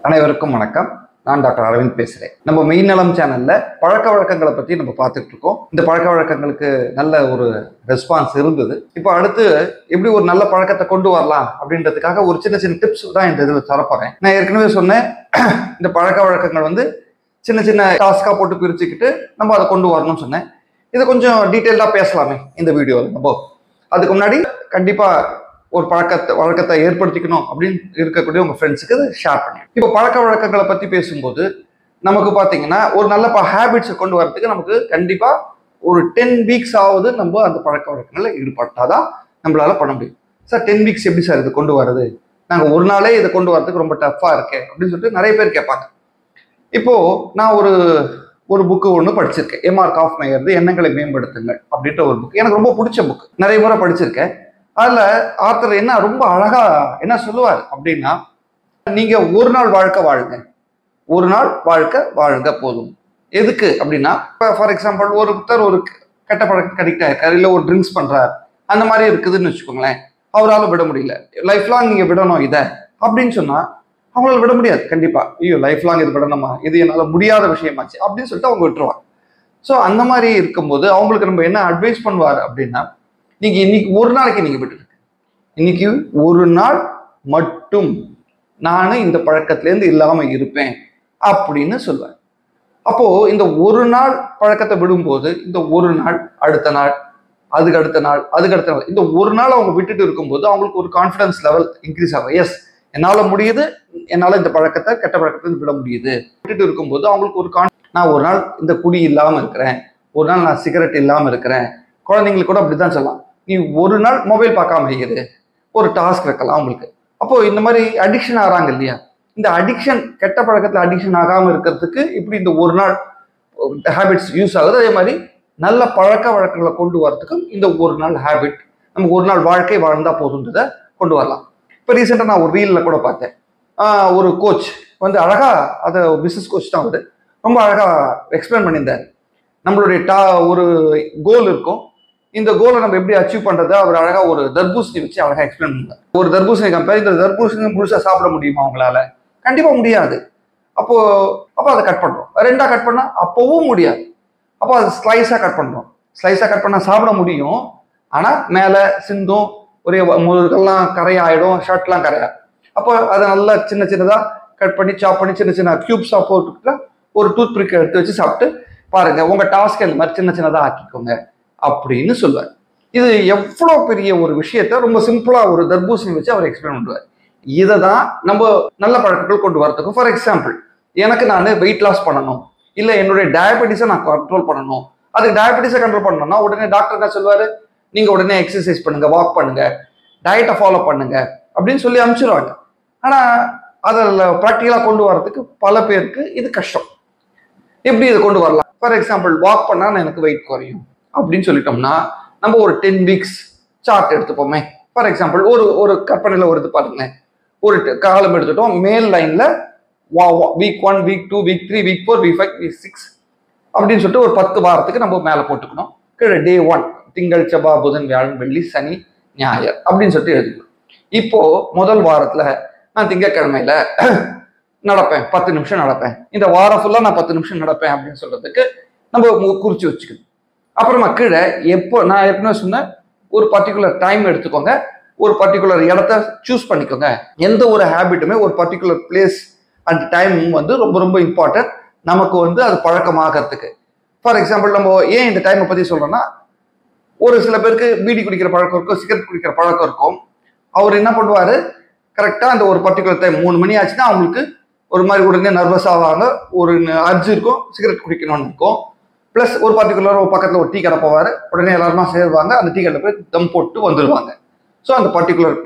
அனைவருக்கும் வணக்கம். நான் டாக்டர் அரவிந்த் பேசுகிறேன். நம்ம மெய்நலம் சேனலில் பழக்க வழக்கங்களை பற்றி நம்ம பார்த்துட்டு இருக்கோம். இந்த பழக்க வழக்கங்களுக்கு நல்ல ஒரு ரெஸ்பான்ஸ் இருந்தது. இப்போ அடுத்து எப்படி ஒரு நல்ல பழக்கத்தை கொண்டு வரலாம் அப்படின்றதுக்காக ஒரு சின்ன சின்ன டிப்ஸ் தான் இந்த இதில் தரப்போகிறேன். நான் ஏற்கனவே சொன்னேன், இந்த பழக்க வழக்கங்கள் வந்து சின்ன சின்ன டாஸ்காக போட்டு பிரிச்சுக்கிட்டு நம்ம அதை கொண்டு வரணும்னு சொன்னேன். இதை கொஞ்சம் டீட்டெயில்டாக பேசலாமே இந்த வீடியோவில். நம்ம அதுக்கு முன்னாடி கண்டிப்பாக ஒரு வழக்கத்தை ஏற்படுத்திக்கணும் அப்படின்னு இருக்கக்கூடிய உங்கள் ஃப்ரெண்ட்ஸுக்கு அதை ஷேர் பண்ணி. இப்போ பழக்க வழக்கங்களை பற்றி பேசும்போது நமக்கு பார்த்தீங்கன்னா ஒரு நல்ல ஹேபிட்ஸை கொண்டு வரதுக்கு நமக்கு கண்டிப்பாக ஒரு 10 வீக்ஸ் ஆகுது நம்ம அந்த பழக்க வழக்கங்களில் ஈடுபட்டாதான் நம்மளால பண்ண முடியும். சார் 10 வீக்ஸ் எப்படி சார் இது கொண்டு வரது? நாங்கள் ஒரு நாளே இதை கொண்டு வரதுக்கு ரொம்ப டஃப்பாக இருக்கே அப்படின்னு சொல்லிட்டு நிறைய பேர் கேட்பாங்க. இப்போது நான் ஒரு புக்கு ஒன்று படிச்சிருக்கேன். எம்ஆர் காஃப்மேயர்து எண்ணங்களை மேம்படுத்துங்கள் அப்படின்ற ஒரு புக். எனக்கு ரொம்ப பிடிச்ச புக், நிறைய முறை படிச்சிருக்கேன். அதில் ஆத்தர் என்ன ரொம்ப அழகா என்ன சொல்லுவார் அப்படின்னா, நீங்க ஒரு நாள் வாழ்க்கை வாழுங்க, ஒரு நாள் வாழ்க்கை வாழுங்க போதும். எதுக்கு அப்படின்னா, ஃபார் எக்ஸாம்பிள் ஒருத்தர் ஒரு கெட்ட பழக்கம் அடிக்ட் ஆயிருக்காரு, இல்லை ஒரு ட்ரிங்க்ஸ் பண்றாரு, அந்த மாதிரி இருக்குதுன்னு வச்சுக்கோங்களேன். அவரால் விட முடியல, லைஃப் லாங் நீங்க விடணும் இதை அப்படின்னு சொன்னா அவங்களால விட முடியாது. கண்டிப்பா ஐயோ லைஃப் லாங் இது விடணுமா, இது என்னால் முடியாத விஷயமாச்சு அப்படின்னு சொல்லிட்டு அவங்க விட்டுருவாங்க. ஸோ அந்த மாதிரி இருக்கும்போது அவங்களுக்கு நம்ம என்ன அட்வைஸ் பண்ணுவார் அப்படின்னா, நீங்க இன்னைக்கு ஒரு நாளைக்கு நீங்க விட்டுருக்கு, இன்னைக்கு ஒரு நாள் மட்டும் நான் இந்த பழக்கத்திலேருந்து இல்லாம இருப்பேன் அப்படின்னு சொல்லுவேன். அப்போ இந்த ஒரு நாள் பழக்கத்தை விடும்போது இந்த ஒரு நாள், அடுத்த நாள், அதுக்கு அடுத்த நாள், இந்த ஒரு நாள் அவங்க விட்டுட்டு இருக்கும்போது அவங்களுக்கு ஒரு கான்ஃபிடன்ஸ் லெவல் இன்க்ரீஸ் ஆகும். எஸ், என்னால் முடியுது, என்னால் இந்த பழக்கத்தை கெட்ட பழக்கத்தை விட முடியுது. விட்டுட்டு இருக்கும்போது அவங்களுக்கு ஒரு நான் ஒரு நாள் இந்த குடி இல்லாமல் இருக்கிறேன், ஒரு நாள் நான் சிகரெட் இல்லாமல் இருக்கிறேன். குழந்தைங்களுக்கு கூட அப்படிதான் சொல்லலாம், நீ ஒரு நாள் மொபைல் பார்க்காம இருக்கிறது, ஒரு டாஸ்க் வைக்கலாம் உங்களுக்கு. அப்போ இந்த மாதிரி அடிக்ஷன் ஆகிறாங்க இல்லையா, இந்த அடிக்ஷன் கெட்ட பழக்கத்தில் அடிக்ஷன் ஆகாமல் இருக்கிறதுக்கு இப்படி இந்த ஒரு நாள் ஹேபிட்ஸ் யூஸ் ஆகுது. அதே மாதிரி நல்ல பழக்க வழக்கங்களை கொண்டு வரதுக்கும் இந்த ஒரு நாள் ஹேபிட், நமக்கு ஒரு நாள் வாழ்க்கை வாழ்ந்தா போதுன்றதை கொண்டு வரலாம். இப்போ ரீசெண்டாக நான் ஒரு ரீலில் கூட பார்த்தேன், ஒரு கோச் வந்து அழகா, அதை பிஸ்னஸ் கோச் தான் அவர், ரொம்ப அழகா எக்ஸ்பிளைன் பண்ணியிருந்தார். நம்மளுடைய ஒரு கோல் இருக்கும், இந்த கோலை நம்ம எப்படி அச்சீவ் பண்றதை அவர் அழகா ஒரு தர்பூசணி வச்சு அழகா எக்ஸ்பிளைன் பண்ணார். ஒரு தர்பூசணி கம்பேர், இந்த தர்பூசணி முழுசா சாப்பிட முடியுமா அவங்களால? கண்டிப்பா முடியாது. அப்போ அதை கட் பண்றோம், ரெண்டா கட் பண்ணா அப்பவும் முடியாது. அப்போ அது ஸ்லைஸா கட் பண்றோம், ஸ்லைஸா கட் பண்ணா சாப்பிட முடியும், ஆனா மேல சிந்தும், ஒரே முதுகெல்லாம் கரையாயிடும், ஷர்ட்லாம் கரையாடும். அப்போ அதை நல்லா சின்ன சின்னதா கட் பண்ணி சாப் பண்ணி சின்ன சின்ன கியூப்ஸா போட்டுக்கிட்டா ஒரு டூத் பிரிக் எடுத்து வச்சு சாப்பிட்டு பாருங்க, உங்க டாஸ்க் இந்த மாதிரி சின்ன சின்னதா ஆக்கிக்கோங்க அப்படின்னு சொல்லுவார். இது எவ்வளோ பெரிய ஒரு விஷயத்த ரொம்ப சிம்பிளா ஒரு தர்பூசணி வச்சு அவர் எக்ஸ்பிளைன் பண்ணுவார். இதை தான் நம்ம நல்ல பழக்கங்கள் கொண்டு வரதுக்கும். ஃபார் எக்ஸாம்பிள், எனக்கு நான் வெயிட் லாஸ் பண்ணணும், இல்லை என்னுடைய டயபெட்டிஸை நான் கண்ட்ரோல் பண்ணணும். அதுக்கு டயபெட்டிஸை கண்ட்ரோல் பண்ணணும்னா உடனே டாக்டர் என்ன சொல்லுவார், நீங்க உடனே எக்ஸசைஸ் பண்ணுங்க, வாக் பண்ணுங்க, டயட்டை ஃபாலோ பண்ணுங்க அப்படின்னு சொல்லி அனுப்பிச்சிருவாங்க. ஆனால் அதில் ப்ராக்டிக்கலாக கொண்டு வரதுக்கு பல பேருக்கு இது கஷ்டம். எப்படி இதை கொண்டு வரலாம்? ஃபார் எக்ஸாம்பிள், வாக் பண்ணால் எனக்கு வெயிட் குறையும் அப்படின்னு சொல்லிட்டோம்னா நம்ம ஒரு 10 வீக்ஸ் சார்ட் எடுத்துப்போமே. ஃபார் எக்ஸாம்பிள், ஒரு கற்பனையில் ஒரு இது பாருங்களேன், ஒரு காலம் எடுத்துட்டோம். மேல் லைன்ல week 1, week 2, week 3, week 4, week 5, week 6 அப்படின்னு சொல்லிட்டு ஒரு 10 வாரத்துக்கு நம்ம மேலே போட்டுக்கணும். கீழே டே 1 திங்கள், செவ்வாய், புதன், வியாழன், வெள்ளி, சனி, ஞாயிறு அப்படின்னு சொல்லிட்டு எழுதிக்கணும். இப்போ முதல் வாரத்துல நான் திங்கட்கிழமையில நடப்பேன், 10 நிமிஷம் நடப்பேன், இந்த வாரம் ஃபுல்லா நான் 10 நிமிஷம் நடப்பேன் அப்படின்னு சொல்றதுக்கு நம்ம குறிச்சு வச்சுக்கணும். அப்புறமா கீழே எப்போ, நான் ஏற்கனவே சொன்னேன், ஒரு பர்டிகுலர் டைம் எடுத்துக்கோங்க, ஒரு பர்டிகுலர் இடத்த சூஸ் பண்ணிக்கோங்க. எந்த ஒரு ஹேபிட்டுமே ஒரு பர்டிகுலர் பிளேஸ் அண்ட் டைம் வந்து ரொம்ப ரொம்ப இம்பார்ட்டன்ட் நமக்கு வந்து அது பழக்கமாகறதுக்கு. ஃபார் எக்ஸாம்பிள், நம்ம ஏன் இந்த டைமை பற்றி சொல்கிறோன்னா, ஒரு சில பேருக்கு பீடி குடிக்கிற பழக்கம் இருக்கும், சிகரெட் குடிக்கிற பழக்கம் இருக்கும். அவர் என்ன பண்ணுவார், கரெக்டாக அந்த ஒரு பர்டிகுலர் டைம் 3 மணி ஆச்சுன்னா அவங்களுக்கு ஒரு மாதிரி உடனே நர்வஸ் ஆவாங்க, ஒரு அர்ஜு இருக்கும், சிகரெட் குடிக்கணும்னு இருக்கும். ப்ளஸ் ஒரு பர்டிகுலர் ஒரு பக்கத்தில் ஒரு டீ கடை போவார், உடனே எல்லாருமா சேருவாங்க, அந்த டீ கடையில் போய் தம் போட்டு வந்துடுவாங்க. ஸோ அந்த பர்டிகுலர்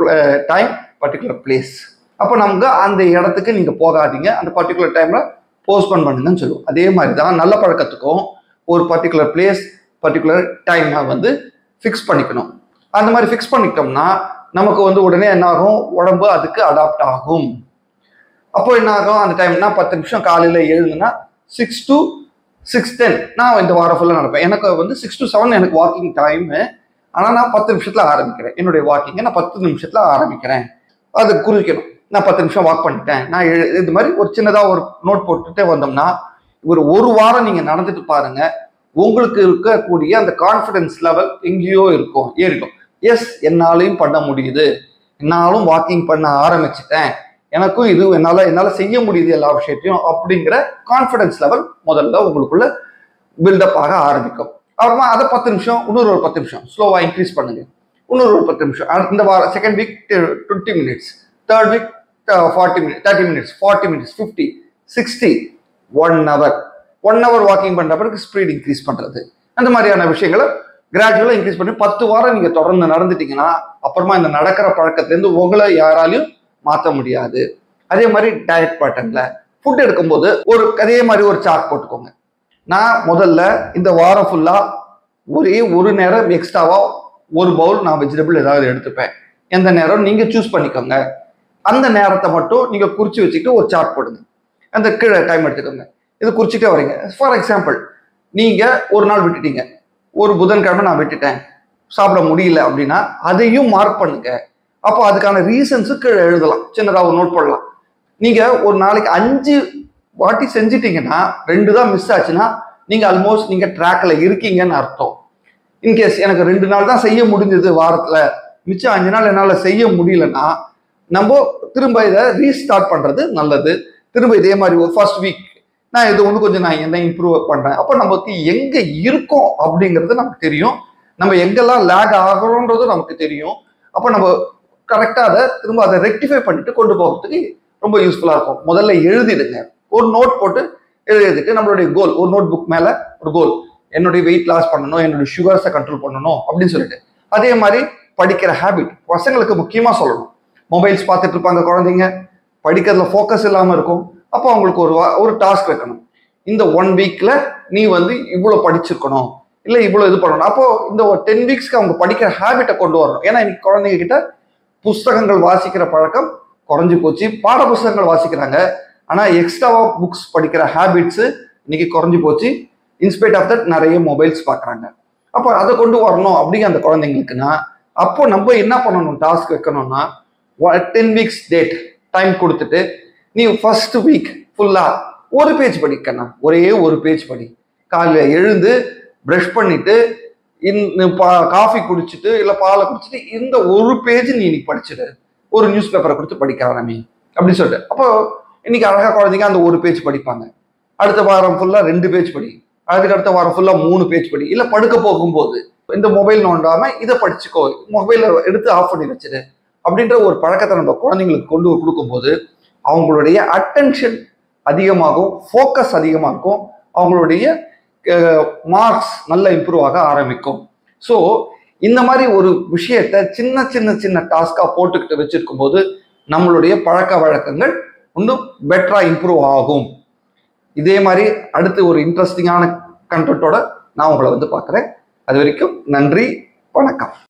டைம், பர்டிகுலர் பிளேஸ். அப்போ நமக்கு அந்த இடத்துக்கு நீங்கள் போகாதீங்க, அந்த பர்டிகுலர் டைமில் போஸ்ட்போன் பண்ணுங்கன்னு சொல்லுவோம். அதே மாதிரி தான் நல்ல பழக்கத்துக்கும் ஒரு பர்டிகுலர் பிளேஸ், பர்டிகுலர் டைமை வந்து ஃபிக்ஸ் பண்ணிக்கணும். அந்த மாதிரி ஃபிக்ஸ் பண்ணிக்கிட்டோம்னா நமக்கு வந்து உடனே என்ன ஆகும், உடம்பு அதுக்கு அடாப்ட் ஆகும். அப்போ என்ன ஆகும், அந்த டைம்னா 10 நிமிஷம் காலையில் எழுதுனா 6 to 6:10 நான் இந்த வாரம் ஃபுல்லாக நடப்பேன். எனக்கு வந்து 6 to 7 எனக்கு வாக்கிங் டைமு, ஆனால் நான் 10 நிமிஷத்தில் ஆரம்பிக்கிறேன் என்னுடைய வாக்கிங்கை, நான் 10 நிமிஷத்தில் ஆரம்பிக்கிறேன். அது குறிக்கணும். நான் 10 நிமிஷம் வாக் பண்ணிட்டேன், நான் இது மாதிரி ஒரு சின்னதாக ஒரு நோட் போட்டுட்டே வந்தோம்னா ஒரு வாரம் நீங்கள் நடந்துட்டு பாருங்க, உங்களுக்கு இருக்கக்கூடிய அந்த கான்ஃபிடன்ஸ் லெவல் எங்கேயோ இருக்கும், ஏறிடும். எஸ், என்னாலையும் பண்ண முடியுது, என்னாலும் வாக்கிங் பண்ண ஆரம்பிச்சிட்டேன், எனக்கும் இது என்னால் செய்ய முடியுது எல்லா விஷயத்தையும் அப்படிங்கிற கான்ஃபிடன்ஸ் லெவல் முதல்ல உங்களுக்குள்ள பில்டப் ஆக ஆரம்பிக்கும். அப்புறமா அதை 10 நிமிஷம், இன்னொரு ஒரு 10 நிமிஷம் ஸ்லோவாக இன்க்ரீஸ் பண்ணுங்க, இன்னொரு ஒரு 10 நிமிஷம். இந்த வாரம் second week 20 minutes, third week 40 minutes, 30 minutes, 40 minutes, 50, 60, 1 hour walking பண்ற பிறகு ஸ்பீட் இன்க்ரீஸ் பண்றது, அந்த மாதிரியான விஷயங்களை கிராஜுவலா இன்க்ரீஸ் பண்ணி 10 வாரம் நீங்க தொடர்ந்து நடந்துட்டீங்கன்னா அப்புறமா இந்த நடக்கிற பழக்கத்திலேருந்து உங்களை யாராலையும் மாற்ற முடியாது. அதே மாதிரி டயட் பேட்டர்ன்ல ஃபுட் எடுக்கும்போது அதே மாதிரி ஒரு சார்ட் போட்டுக்கோங்க. நான் முதல்ல இந்த வாரம் ஃபுல்லா ஒரே ஒரு நேரம் எக்ஸ்ட்ராவா ஒரு பவுல் நான் வெஜிடபிள் ஏதாவது எடுத்துப்பேன். எந்த நேரம் நீங்க சூஸ் பண்ணிக்கோங்க. அந்த நேரத்தை மட்டும் நீங்க குறிச்சு வச்சுக்கிட்டு ஒரு சார்ட் போடுங்க. அந்த கீழே டைம் எடுத்துக்கோங்க. இது குறிச்சுட்டே வரீங்க. ஃபார் எக்ஸாம்பிள், நீங்க ஒரு நாள் விட்டுட்டீங்க, ஒரு புதன்கிழமை நான் விட்டுட்டேன், சாப்பிட முடியல அப்படின்னா அதையும் மார்க் பண்ணுங்க. அப்போ அதுக்கான ரீசன்ஸு கீழே எழுதலாம், சின்னதாக ஒரு நோட் போடலாம். நீங்க ஒரு நாளைக்கு 5 வாட்டி செஞ்சிட்டீங்கன்னா 2 தான் மிஸ் ஆச்சுன்னா நீங்க ஆல்மோஸ்ட் நீங்க ட்ராக்ல இருக்கீங்கன்னு அர்த்தம். இன்கேஸ் எனக்கு 2 நாள் தான் செய்ய முடிஞ்சது வாரத்துல, மிச்சம் 5 நாள் என்னால செய்ய முடியலன்னா நம்ம திரும்ப இதை ரீஸ்டார்ட் பண்றது நல்லது. திரும்ப இதே மாதிரி ஒரு ஃபர்ஸ்ட் வீக் நான் இது கொஞ்சம் நான் என்ன இம்ப்ரூவ் பண்றேன், அப்போ நமக்கு எங்க இருக்கோம் அப்படிங்கிறது நமக்கு தெரியும், நம்ம எங்கெல்லாம் லேக் ஆகிறோன்றது நமக்கு தெரியும். அப்போ நம்ம கரெக்டா திரும்ப அதை ரெக்டிஃபை பண்ணிட்டு கொண்டு போகிறதுக்கு ரொம்ப யூஸ்ஃபுல்லா இருக்கும். முதல்ல எழுதிடுங்க, ஒரு நோட் போட்டு எழுதிட்டு நம்மளுடைய கோல், ஒரு நோட் புக் மேல ஒரு கோல், என்னுடைய வெயிட் லாஸ் பண்ணணும், என்னுடைய சுகர்ஸை கண்ட்ரோல் பண்ணணும் அப்படின்னு சொல்லிட்டு. அதே மாதிரி படிக்கிற ஹேபிட் பசங்களுக்கு முக்கியமா சொல்லணும். மொபைல்ஸ் பார்த்துட்டு இருப்பாங்க குழந்தைங்க, படிக்கிறதுல ஃபோக்கஸ் இல்லாமல் இருக்கும். அப்போ அவங்களுக்கு ஒரு டாஸ்க் வைக்கணும். இந்த 1 வீக்ல நீ இவ்வளோ படிச்சிருக்கணும், இல்லை இவ்வளோ இது பண்ணணும். அப்போ இந்த 10 வீக்ஸ்க்கு அவங்க படிக்கிற ஹேபிட்டை கொண்டு வரணும். ஏன்னா இன்னைக்கு குழந்தைங்க கிட்ட புஸ்தகங்கள் வாசிக்கிற பழக்கம் குறைஞ்சி போச்சு. பாட புஸ்தகங்கள் வாசிக்கிறாங்க, ஆனால் எக்ஸ்ட்ராவா புக்ஸ் படிக்கிற ஹேபிட்ஸு இன்னைக்கு குறைஞ்சி போச்சு. இன்ஸ்பைட் ஆஃப் தட் நிறைய மொபைல்ஸ் பார்க்குறாங்க. அப்போ அதை கொண்டு வரணும் அப்படிங்கிற அந்த குழந்தைங்களுக்குன்னா அப்போ நம்ம என்ன பண்ணணும், டாஸ்க் வைக்கணும்னா 10 வீக்ஸ் டேட் டைம் கொடுத்துட்டு நீ ஃபர்ஸ்ட் வீக் ஃபுல்லா ஒரு பேஜ் படிக்கணும், ஒரே ஒரு பேஜ் படி. காலையில் எழுந்து ப்ரஷ் பண்ணிட்டு காஃபி குடிச்சிட்டு இல்லை பாலை குடிச்சிட்டு இந்த ஒரு பேஜ் நீ இன்னைக்கு படிச்சுடு, ஒரு நியூஸ் பேப்பரை கொடுத்து படிக்க ஆரம்பி அப்படின்னு சொல்லிட்டு. அப்போ இன்னைக்கு அழகா குழந்தைங்க அந்த ஒரு பேஜ் படிப்பாங்க. அடுத்த வாரம் ஃபுல்லா 2 பேஜ் படி, அதுக்கு அடுத்த வாரம் ஃபுல்லா 3 பேஜ் படி. இல்லை படுக்க போகும்போது இந்த மொபைல் நோண்டாம இதை படிச்சுக்கோ, மொபைலை எடுத்து ஆஃப் பண்ணி வச்சுடு அப்படின்ற ஒரு பழக்கத்தை நம்ம குழந்தைங்களுக்கு கொண்டு கொடுக்கும்போது அவங்களுடைய அட்டென்ஷன் அதிகமாகும், ஃபோக்கஸ் அதிகமாக இருக்கும், அவங்களுடைய மார்க்ஸ் நல்லா இம்ப்ரூவ் ஆக ஆரம்பிக்கும். ஸோ இந்த மாதிரி ஒரு விஷயத்த சின்ன சின்ன சின்ன டாஸ்கா போட்டுக்கிட்டு வச்சிருக்கும் போது நம்மளுடைய பழக்க வழக்கங்கள் இன்னும் பெட்டரா இம்ப்ரூவ் ஆகும். இதே மாதிரி அடுத்து ஒரு இன்ட்ரெஸ்டிங்கான கண்டென்ட்டோட நான் உங்களை பார்க்குறேன். அது வரைக்கும் நன்றி, வணக்கம்.